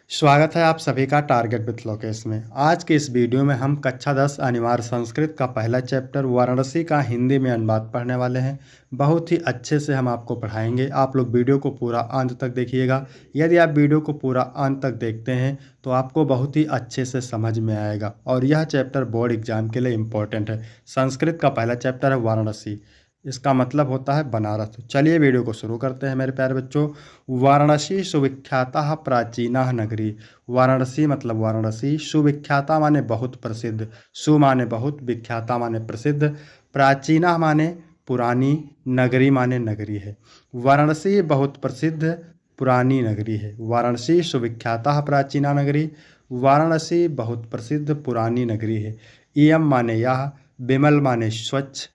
स्वागत है आप सभी का टारगेट विथ लोकेश में। आज के इस वीडियो में हम कक्षा 10 अनिवार्य संस्कृत का पहला चैप्टर वाराणसी का हिंदी में अनुवाद पढ़ने वाले हैं। बहुत ही अच्छे से हम आपको पढ़ाएंगे। आप लोग वीडियो को पूरा अंत तक देखिएगा। यदि आप वीडियो को पूरा अंत तक देखते हैं तो आपको बहुत ही अच्छे से समझ में आएगा और यह चैप्टर बोर्ड एग्जाम के लिए इम्पोर्टेंट है। संस्कृत का पहला चैप्टर है वाराणसी, इसका मतलब होता है बनारस। तो चलिए वीडियो को शुरू करते हैं मेरे प्यारे बच्चों। वाराणसी सुविख्याता प्राचीना नगरी। वाराणसी मतलब वाराणसी, सुविख्याता माने बहुत प्रसिद्ध, सु माने बहुत, विख्याता माने प्रसिद्ध, प्राचीना माने पुरानी, नगरी माने नगरी है। वाराणसी बहुत प्रसिद्ध पुरानी नगरी है। वाराणसी सुविख्याता प्राचीना नगरी, वाराणसी बहुत प्रसिद्ध पुरानी नगरी है। इयम माने यह, विमल माने स्वच्छ,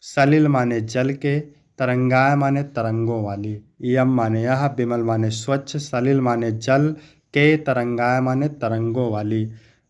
सलिल माने जल के, तरंगाय माने तरंगों वाली। इयम माने यह, विमल माने स्वच्छ, सलिल माने जल के, तरंगाय माने तरंगों वाली।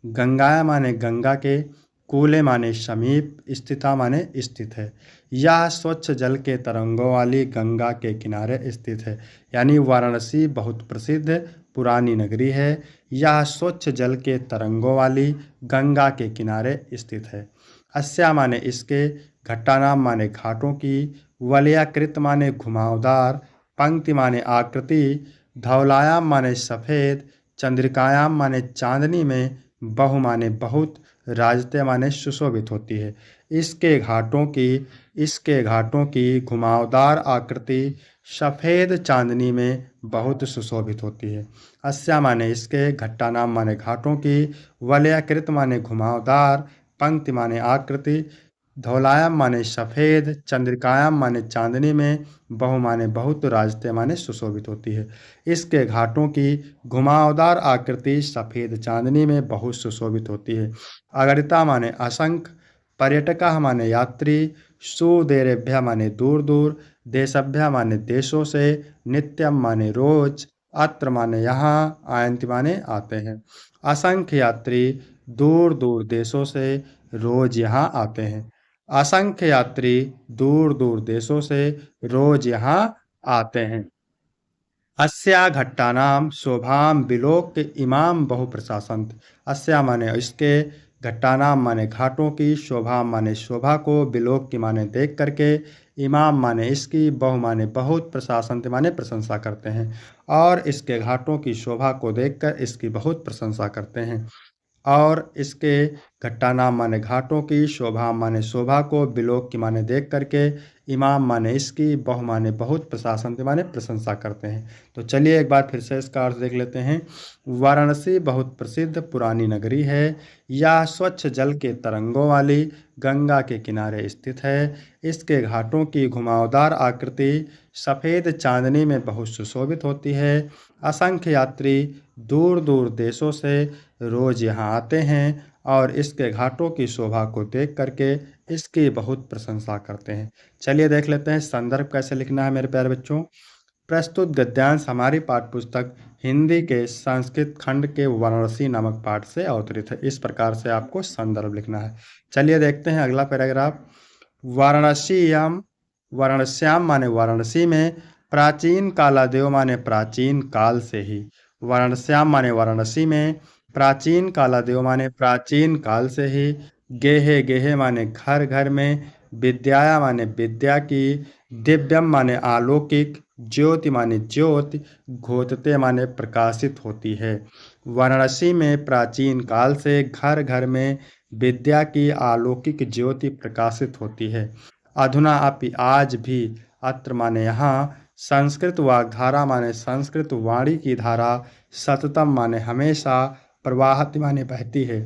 गंगाय माने गंगा के, कूले माने समीप, स्थिता माने स्थित है। यह स्वच्छ जल के तरंगों वाली गंगा के किनारे स्थित है। यानी वाराणसी बहुत प्रसिद्ध पुरानी नगरी है। यह स्वच्छ जल के तरंगों वाली गंगा के किनारे स्थित है। अस्या माने इसके, घट्टानाम माने घाटों की, वलयाकृत माने घुमावदार, पंक्ति माने आकृति, धौलायाम माने सफ़ेद, चंद्रिकायाम माने चांदनी में, बहु माने बहुत, राजते माने सुशोभित होती है। इसके घाटों की घुमावदार आकृति सफ़ेद चांदनी में बहुत सुशोभित होती है। अस्या माने इसके, घट्टानाम माने घाटों की, वलयाकृत माने घुमावदार, पंक्ति माने आकृति, धौलायाम माने सफ़ेद, चंद्रिकायाम माने चांदनी में, बहु माने बहुत, राजते माने सुशोभित होती है। इसके घाटों की घुमावदार आकृति सफ़ेद चांदनी में बहुत सुशोभित होती है। अगणिता माने असंख्य, पर्यटका माने यात्री, सुदेरेभ्य माने दूर दूर, देशभ्य माने देशों से, नित्यम माने रोज, अत्र माने यहाँ, आयंति माने आते हैं। असंख्य यात्री दूर दूर देशों से रोज यहाँ आते हैं। असंख्य यात्री दूर दूर देशों से रोज यहाँ आते हैं। अस्या घट्टानाम शोभाम विलोक्य इमाम बहुप्रशासंत। अस्या माने इसके, घट्टानाम माने घाटों की, शोभा माने शोभा को, विलोक्य माने देख करके, इमाम माने इसकी, बहु माने बहुत, प्रशासंत माने प्रशंसा करते हैं। और इसके घाटों की शोभा को देखकर इसकी बहुत प्रशंसा करते हैं। और इसके घट्टानाम माने घाटों की, शोभा माने शोभा को, विलोक की माने देख करके, इमाम माने इसकी, बहु माने बहुत, प्रशासन माने प्रशंसा करते हैं। तो चलिए एक बार फिर से इसका अर्थ देख लेते हैं। वाराणसी बहुत प्रसिद्ध पुरानी नगरी है। यह स्वच्छ जल के तरंगों वाली गंगा के किनारे स्थित है। इसके घाटों की घुमावदार आकृति सफ़ेद चांदनी में बहुत सुशोभित होती है। असंख्य यात्री दूर दूर देशों से रोज यहाँ आते हैं और इसके घाटों की शोभा को देख करके इसकी बहुत प्रशंसा करते हैं। चलिए देख लेते हैं संदर्भ कैसे लिखना है मेरे प्यारे बच्चों। प्रस्तुत गद्यांश हमारी पाठ्यपुस्तक हिंदी के संस्कृत खंड के वाराणसी नामक पाठ से अवतरित है। इस प्रकार से आपको संदर्भ लिखना है। चलिए देखते हैं अगला पैराग्राफ। वाराणसीयाम, वाराणस्याम माने वाराणसी में, प्राचीन कालादेव माने प्राचीन काल से ही। वाराणस्याम माने वाराणसी में, प्राचीन कालादेव माने प्राचीन काल से ही, गेहे गेहे माने घर घर में, विद्याया माने विद्या की, दिव्यम माने अलौकिक, ज्योति माने ज्योति, घोतते माने प्रकाशित होती है। वाराणसी में प्राचीन काल से घर घर में विद्या की अलौकिक ज्योति प्रकाशित होती है। अधुना अपि आज भी, अत्र माने यहाँ, संस्कृत वाग्धारा माने संस्कृत वाणी की धारा, सततम माने हमेशा, प्रवाहति माने बहती है।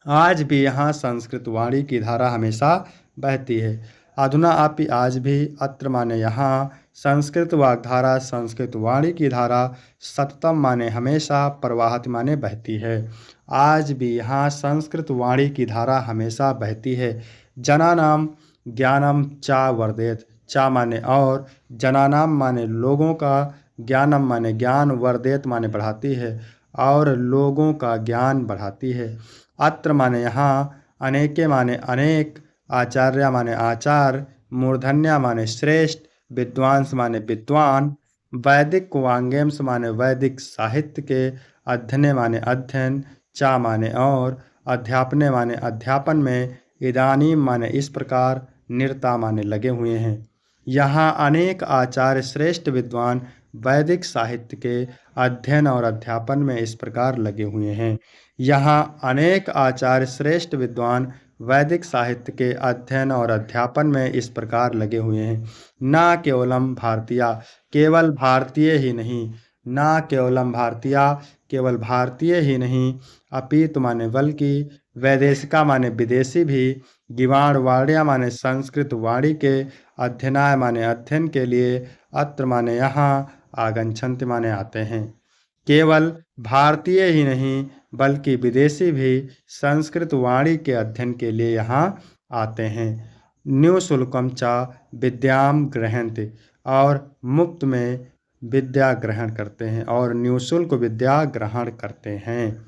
आज भी यहाँ संस्कृत वाणी की धारा हमेशा बहती है। अधुना अपि आज भी, अत्र माने यहाँ, संस्कृत वाग्धारा संस्कृत वाणी की धारा, सततम माने हमेशा, प्रवाहति माने बहती है। आज भी यहाँ संस्कृत वाणी की धारा हमेशा बहती है। जनानाम ज्ञानम चा वर्धेत, चा माने और, जनानाम माने लोगों का, ज्ञानम माने ज्ञान, वर्धेत माने बढ़ाती है और लोगों का ज्ञान बढ़ाती है। अत्र माने यहाँ, अनेके माने अनेक, आचार्य माने आचार, मूर्धन्य माने श्रेष्ठ, विद्वांस माने विद्वान, वैदिक वांग्यंश माने वैदिक साहित्य के, अध्ययने माने अध्ययन, चा माने और, अध्यापने माने अध्यापन में, इदानीम माने इस प्रकार, निरता माने लगे हुए हैं। यहाँ अनेक आचार्य श्रेष्ठ विद्वान वैदिक साहित्य के अध्ययन और अध्यापन में इस प्रकार लगे हुए हैं। यहाँ अनेक आचार्य श्रेष्ठ विद्वान वैदिक साहित्य के अध्ययन और अध्यापन में इस प्रकार लगे हुए हैं। ना केवलम भारतीय, केवल भारतीय ही नहीं, ना केवलम भारतीय, केवल भारतीय ही नहीं, अपितु माने बल्कि, वैदेशिका माने विदेशी भी, गिवाण वाण्या माने संस्कृत वाणी के, अध्ययनाय माने अध्ययन के लिए, अत्र माने यहाँ, आगच्छन्ति माने आते हैं। केवल भारतीय ही नहीं बल्कि विदेशी भी संस्कृत वाणी के अध्ययन के लिए यहाँ आते हैं। निःशुल्कम च विद्याम ग्रहन्ति, और मुफ्त में विद्या ग्रहण करते हैं, और निःशुल्क विद्या ग्रहण करते हैं।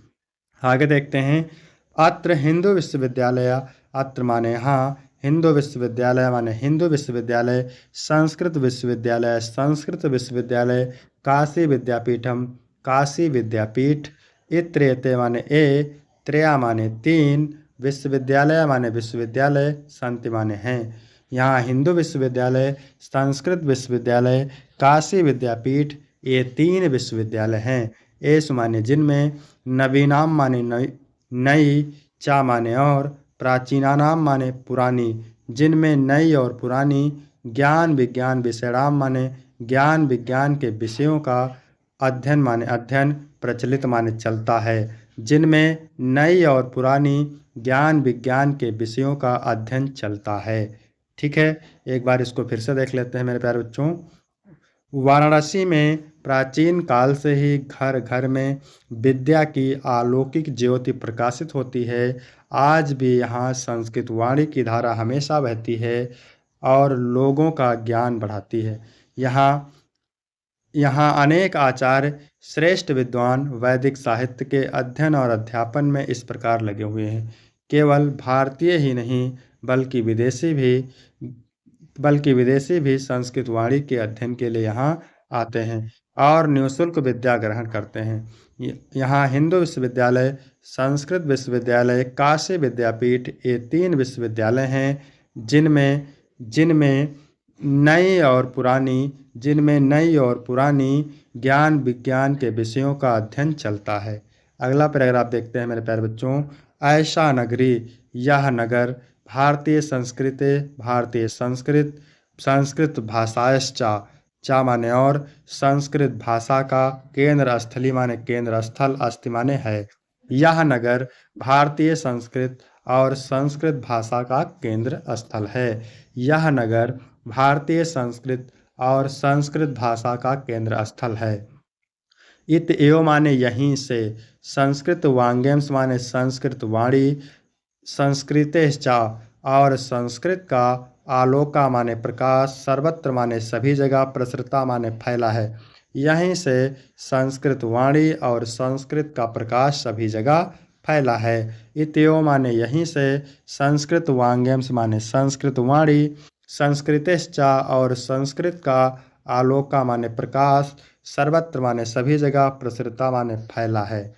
आगे देखते हैं। अत्र हिंदू विश्वविद्यालय, अत्र माने यहाँ, हिंदू विश्वविद्यालय माने हिंदू विश्वविद्यालय, संस्कृत विश्वविद्यालय संस्कृत विश्वविद्यालय, काशी विद्यापीठम काशी विद्यापीठ, इत्रेते माने ए, त्रया माने तीन, विश्वविद्यालय माने विश्वविद्यालय, संति माने हैं। यहाँ हिंदू विश्वविद्यालय, संस्कृत विश्वविद्यालय, काशी विद्यापीठ, ये तीन विश्वविद्यालय हैं। एस माने जिनमें, नवीनाम माने नई, चा माने और, प्राचीनानाम माने पुरानी, जिनमें नई और पुरानी, ज्ञान विज्ञान विषयाणाम माने ज्ञान विज्ञान के विषयों का, अध्ययन माने अध्ययन, प्रचलित माने चलता है, जिनमें नई और पुरानी ज्ञान विज्ञान के विषयों का अध्ययन चलता है। ठीक है, एक बार इसको फिर से देख लेते हैं मेरे प्यारे बच्चों। वाराणसी में प्राचीन काल से ही घर घर में विद्या की अलौकिक ज्योति प्रकाशित होती है। आज भी यहाँ संस्कृत वाणी की धारा हमेशा बहती है और लोगों का ज्ञान बढ़ाती है। यहाँ अनेक आचार्य श्रेष्ठ विद्वान वैदिक साहित्य के अध्ययन और अध्यापन में इस प्रकार लगे हुए हैं। केवल भारतीय ही नहीं बल्कि विदेशी भी संस्कृत वाणी के अध्ययन के लिए यहाँ आते हैं और निःशुल्क विद्या ग्रहण करते हैं। यहाँ हिंदू विश्वविद्यालय, संस्कृत विश्वविद्यालय, काशी विद्यापीठ, ये तीन विश्वविद्यालय हैं जिनमें नई और पुरानी ज्ञान विज्ञान के विषयों का अध्ययन चलता है। अगला पैराग्राफ देखते हैं मेरे प्यारे बच्चों। ऐसा नगरी, यह नगर, भारतीय संस्कृत, संस्कृत भाषायश्चा, चा माने और, संस्कृत भाषा का, केंद्र स्थली माने केंद्र स्थल, अस्ति माने है। यह नगर भारतीय संस्कृत और संस्कृत भाषा का केंद्र स्थल है। यह नगर भारतीय संस्कृत और संस्कृत भाषा का केंद्र स्थल है। इत एव माने यहीं से, संस्कृत वांग्यम माने संस्कृत वाणी, संस्कृतेश्चा और संस्कृत का, आलोका माने प्रकाश, सर्वत्र माने सभी जगह, प्रसृता माने फैला है। यहीं से संस्कृत वाणी और संस्कृत का प्रकाश सभी जगह फैला है। इत्यो माने यहीं से, संस्कृत वांग्यम माने संस्कृत वाणी, संस्कृतेश्चा और संस्कृत का, आलोका माने प्रकाश, सर्वत्र माने सभी जगह, प्रसृता माने फैला है।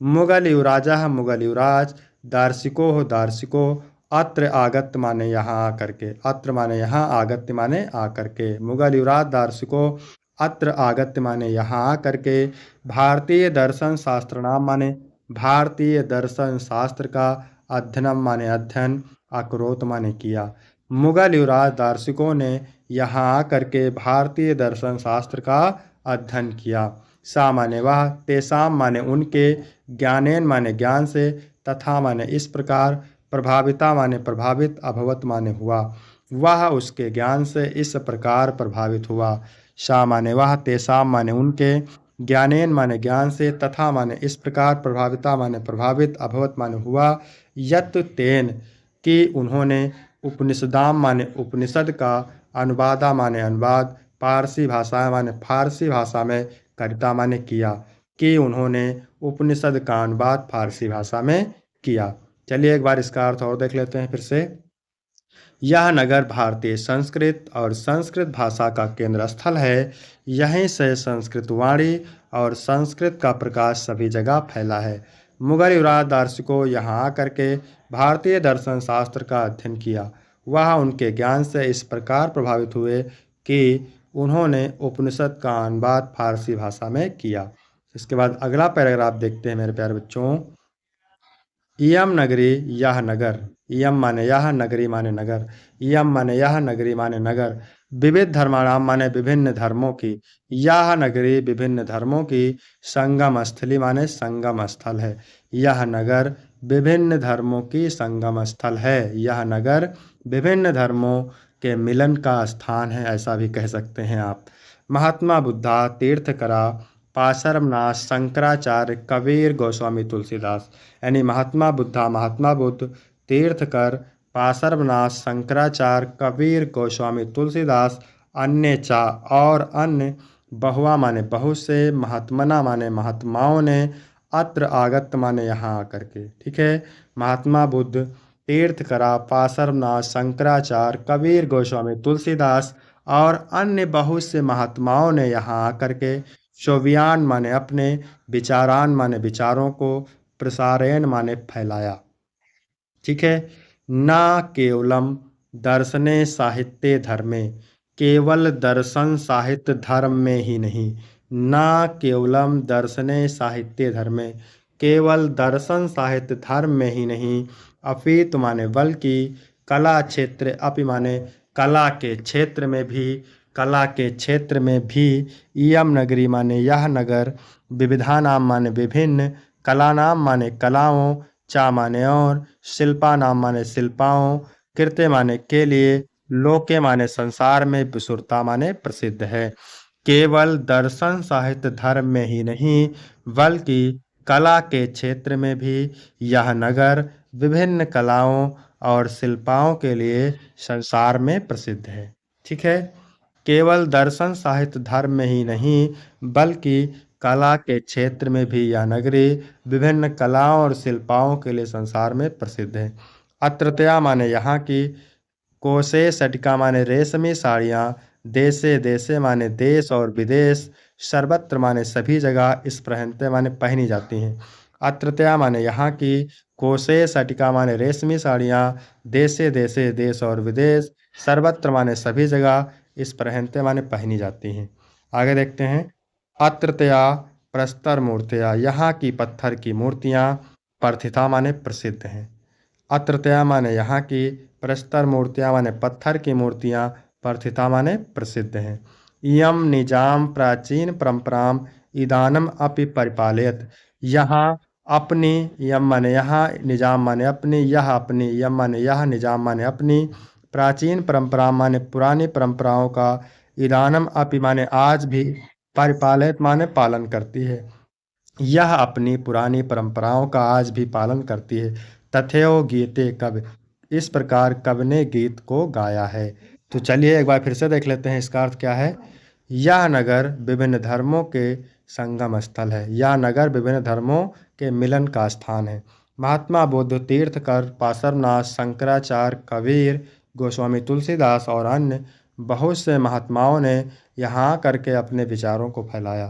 मुगल युवराज, दार्शिको, अत्र आगत्य माने यहाँ आकर के, अत्र माने यहाँ, आगत्य माने आकर के। मुगल युवराज दार्शिको, अत्र आगत्य माने यहाँ आकर के। भारतीय दर्शन शास्त्र नाम माने भारतीय दर्शन शास्त्र का, अध्ययनम माने अध्ययन, अकरोत माने किया। मुगल युवराज दार्शिकों ने यहाँ आकर के भारतीय दर्शन शास्त्र का अध्ययन किया। सा माने वह, तेसाम माने उनके, ज्ञानेन माने ज्ञान से, तथा माने इस प्रकार, प्रभाविता माने प्रभावित, अभवत माने हुआ, वह उसके ज्ञान से इस प्रकार प्रभावित हुआ। सा माने वह, तेसाम माने उनके, ज्ञानेन माने ज्ञान से, तथा माने इस प्रकार, प्रभाविता माने प्रभावित, अभवत माने हुआ, यत तेन कि उन्होंने, उपनिषदाम माने उपनिषद का, अनुवादा माने अनुवाद, पारसी भाषा माने फारसी भाषा में, करिता माने किया, कि उन्होंने उपनिषद का अनुवाद फारसी भाषा में किया। चलिए एक बार इसका अर्थ और देख लेते हैं फिर से। यह नगर भारतीय संस्कृत और संस्कृत भाषा का केंद्र स्थल है। यहीं से संस्कृत वाणी और संस्कृत का प्रकाश सभी जगह फैला है। मुगल युवराज दार्शनिकों यहाँ आकर के भारतीय दर्शन शास्त्र का अध्ययन किया। वह उनके ज्ञान से इस प्रकार प्रभावित हुए कि उन्होंने उपनिषद का अनुवाद फारसी भाषा में किया। इसके बाद अगला पैराग्राफ देखते हैं मेरे प्यारे बच्चों। इयम नगरी यह नगर, इयम माने यह, नगरी माने नगर, इयम माने यह, नगरी माने नगर, विविध धर्माणाम माने विभिन्न धर्मों की, यह नगरी विभिन्न धर्मों की, संगम स्थली माने संगम स्थल है। यह नगर विभिन्न धर्मों की संगम स्थल है। यह नगर विभिन्न धर्मों के मिलन का स्थान है, ऐसा भी कह सकते हैं आप। महात्मा बुद्धा, तीर्थकरा, पाशरनाथ, शंकराचार्य, कबीर, गोस्वामी तुलसीदास। यानी महात्मा बुद्धा, महात्मा बुद्ध, तीर्थकर, पाशरनाथ, शंकराचार्य, कबीर, गोस्वामी तुलसीदास, अन्य चा और अन्य, बहुआ माने बहुत से, महात्मना माने महात्माओं ने, अत्र आगत माने यहाँ आकर के। ठीक है, महात्मा बुद्ध, तीर्थकरा, पाशरनाथ, शंकराचार्य, कबीर, गोस्वामी तुलसीदास और अन्य बहुत से महात्माओं ने यहाँ आकर के शोभियान माने अपने, विचारान माने विचारों को, प्रसारयन माने फैलाया। ठीक है, ना केवलम दर्शने साहित्य धर्मे, केवल दर्शन साहित्य धर्म में ही नहीं, ना केवलम दर्शने साहित्य धर्मे, केवल दर्शन साहित्य धर्म में ही नहीं, अपितु माने बल्कि, कला क्षेत्र, अपि माने कला के क्षेत्र में भी, कला के क्षेत्र में भी, इयम नगरी माने यह नगर, विविधा नाम माने विभिन्न, कला नाम माने कलाओं, चा माने और, शिल्पा नाम माने शिल्पाओं, कृत्य माने के लिए, लोके माने संसार में, विसुरता माने प्रसिद्ध है। केवल दर्शन साहित्य धर्म में ही नहीं बल्कि कला के क्षेत्र में भी यह नगर विभिन्न कलाओं और शिल्पाओं के लिए संसार में प्रसिद्ध है। ठीक है, केवल दर्शन साहित्य धर्म में ही नहीं बल्कि कला के क्षेत्र में भी यह नगरी विभिन्न कलाओं और शिल्पाओं के लिए संसार में प्रसिद्ध है। अत्रत्या माने यहाँ की, कोसे सटिका माने रेशमी साड़ियाँ, देशे देशे माने देश और विदेश, सर्वत्र माने सभी जगह, इस पहनते माने पहनी जाती हैं। अत्रत्या माने यहाँ की, कोसे सटिका माने रेशमी साड़ियाँ, देशे देशे देश और विदेश, सर्वत्र माने सभी जगह, इस पहनते माने पहनी जाती हैं। आगे देखते हैं। अत्रत्या प्रस्तर मूर्तियाँ, यहाँ की पत्थर की मूर्तियाँ, प्रथिता माने प्रसिद्ध हैं। अत्रत्या माने यहाँ की, प्रस्तर मूर्तियाँ माने पत्थर की मूर्तियाँ, प्रथिता माने प्रसिद्ध हैं। इयम निजाम प्राचीन परंपराम इदानम अपि परिपालयत, यहाँ अपनी, यम माने यहाँ, निजाम माने अपनी, यह अपनी, यम माने यह, निजाम माने अपनी, प्राचीन परंपरा माने पुरानी परंपराओं का, इदानम अपि माने आज भी, परिपालित माने पालन करती है। यह अपनी पुरानी परंपराओं का आज भी पालन करती है। तथैव गीते कवि, इस प्रकार कवि ने गीत को गाया है। तो चलिए एक बार फिर से देख लेते हैं इसका अर्थ क्या है। यह नगर विभिन्न धर्मों के संगम स्थल है। यह नगर विभिन्न धर्मों के मिलन का स्थान है। महात्मा बुद्ध, तीर्थकर, पाशरनाथ, शंकराचार्य, कबीर, गोस्वामी तुलसीदास और अन्य बहुत से महात्माओं ने यहाँ करके अपने विचारों को फैलाया।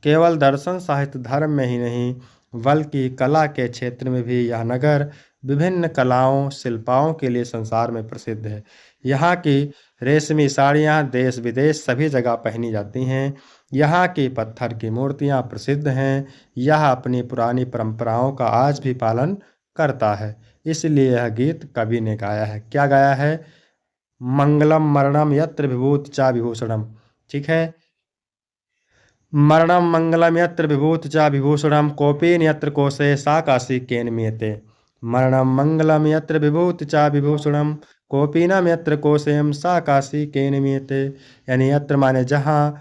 केवल दर्शन साहित्य धर्म में ही नहीं बल्कि कला के क्षेत्र में भी यह नगर विभिन्न कलाओं शिल्पाओं के लिए संसार में प्रसिद्ध है। यहाँ की रेशमी साड़ियाँ देश विदेश सभी जगह पहनी जाती हैं। यहाँ की पत्थर की मूर्तियाँ प्रसिद्ध हैं। यह अपनी पुरानी परंपराओं का आज भी पालन करता है। इसलिए यह गीत कवि ने गाया है। क्या गाया है? मंगलम मरणम यत्र विभूत चा विभूषणम। ठीक है, मरणम मंगलम यत्र विभूत चा विभूषणम, कोपीन यत्र कोशे सा काशी केनमीयते। मरणम मंगलम यत्र विभूत चा विभूषणम, कोपीनम यत्र कोशेम सा काशी केनमीयते। यानी यत्र माने जहाँ,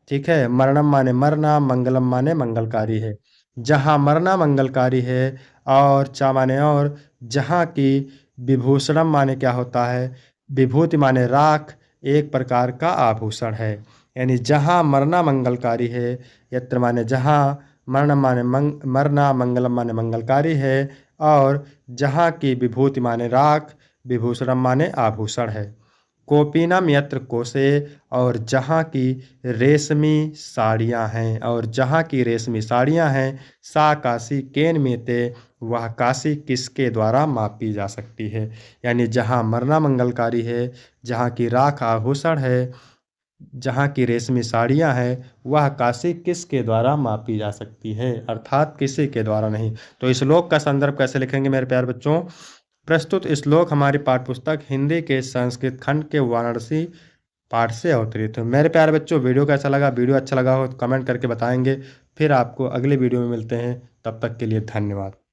ठीक है, मरणम माने मरना, मंगलम माने मंगलकारी है। जहाँ मरना मंगलकारी है, और चा माने और, जहाँ की, विभूषणम माने क्या होता है? विभूति माने राख, एक प्रकार का आभूषण है। यानी जहाँ मरना मंगलकारी है, यत्र माने जहाँ, मरण माने मरना, मंगलम माने मंगलकारी है, और जहाँ की विभूति माने राख, विभूषणम माने आभूषण है। कोपीनम यत्र कोशे, और जहाँ की रेशमी साड़ियाँ हैं, और जहाँ की रेशमी साड़ियाँ हैं। सा काशी केन मीते, वह काशी किसके द्वारा मापी जा सकती है। यानी जहाँ मरना मंगलकारी है, जहाँ की राख आभूषण है, जहाँ की रेशमी साड़ियाँ हैं, वह काशी किसके द्वारा मापी जा सकती है, अर्थात किसी के द्वारा नहीं। तो इस श्लोक का संदर्भ कैसे लिखेंगे मेरे प्यारे बच्चों। प्रस्तुत श्लोक हमारी पाठ्यपुस्तक हिंदी के संस्कृत खंड के वाराणसी पाठ से अवतरित है। मेरे प्यारे बच्चों, वीडियो कैसा लगा, वीडियो अच्छा लगा हो तो कमेंट करके बताएंगे। फिर आपको अगले वीडियो में मिलते हैं, तब तक के लिए धन्यवाद।